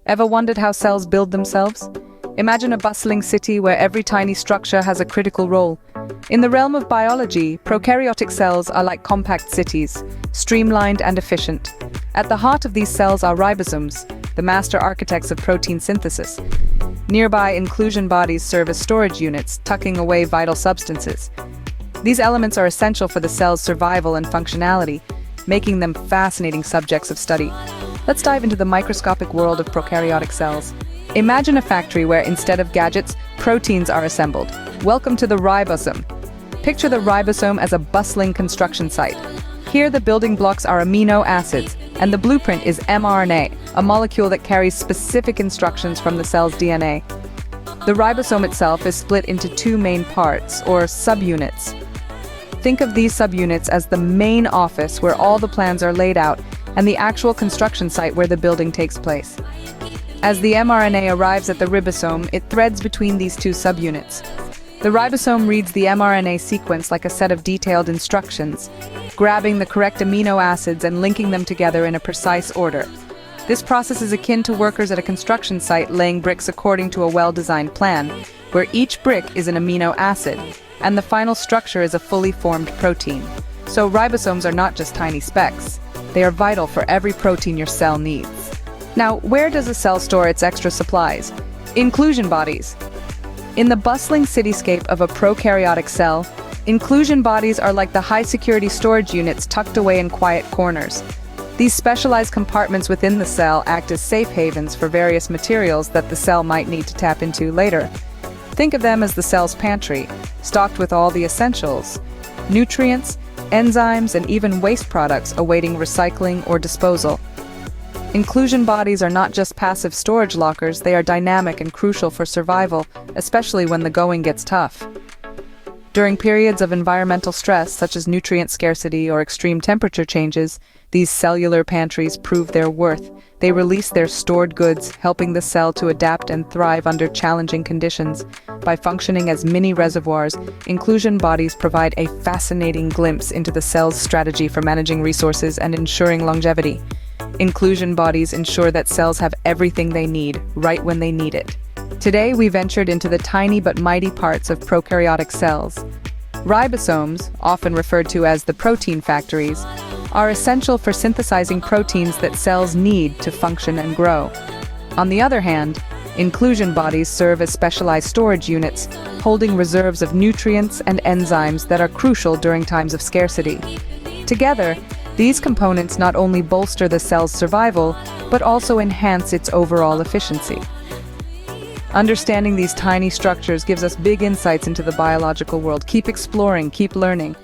Ever wondered how cells build themselves? Imagine a bustling city where every tiny structure has a critical role. In the realm of biology, prokaryotic cells are like compact cities, streamlined and efficient. At the heart of these cells are ribosomes, the master architects of protein synthesis. Nearby inclusion bodies serve as storage units, tucking away vital substances. These elements are essential for the cell's survival and functionality, making them fascinating subjects of study. Let's dive into the microscopic world of prokaryotic cells. Imagine a factory where instead of gadgets, proteins are assembled. Welcome to the ribosome. Picture the ribosome as a bustling construction site. Here the building blocks are amino acids, and the blueprint is mRNA, a molecule that carries specific instructions from the cell's DNA. The ribosome itself is split into two main parts, or subunits. Think of these subunits as the main office where all the plans are laid out, and the actual construction site where the building takes place. As the mRNA arrives at the ribosome, it threads between these two subunits. The ribosome reads the mRNA sequence like a set of detailed instructions, grabbing the correct amino acids and linking them together in a precise order. This process is akin to workers at a construction site laying bricks according to a well-designed plan, where each brick is an amino acid, and the final structure is a fully formed protein. So ribosomes are not just tiny specks. They are vital for every protein your cell needs. Now, where does a cell store its extra supplies? Inclusion bodies. In the bustling cityscape of a prokaryotic cell, inclusion bodies are like the high-security storage units tucked away in quiet corners. These specialized compartments within the cell act as safe havens for various materials that the cell might need to tap into later. Think of them as the cell's pantry, stocked with all the essentials, nutrients, enzymes, and even waste products awaiting recycling or disposal. Inclusion bodies are not just passive storage lockers, they are dynamic and crucial for survival, especially when the going gets tough. During periods of environmental stress, such as nutrient scarcity or extreme temperature changes, these cellular pantries prove their worth. They release their stored goods, helping the cell to adapt and thrive under challenging conditions. By functioning as mini reservoirs, inclusion bodies provide a fascinating glimpse into the cell's strategy for managing resources and ensuring longevity. Inclusion bodies ensure that cells have everything they need, right when they need it. Today, we ventured into the tiny but mighty parts of prokaryotic cells. Ribosomes, often referred to as the protein factories, are essential for synthesizing proteins that cells need to function and grow. On the other hand, inclusion bodies serve as specialized storage units, holding reserves of nutrients and enzymes that are crucial during times of scarcity. Together, these components not only bolster the cell's survival, but also enhance its overall efficiency. Understanding these tiny structures gives us big insights into the biological world. Keep exploring, keep learning.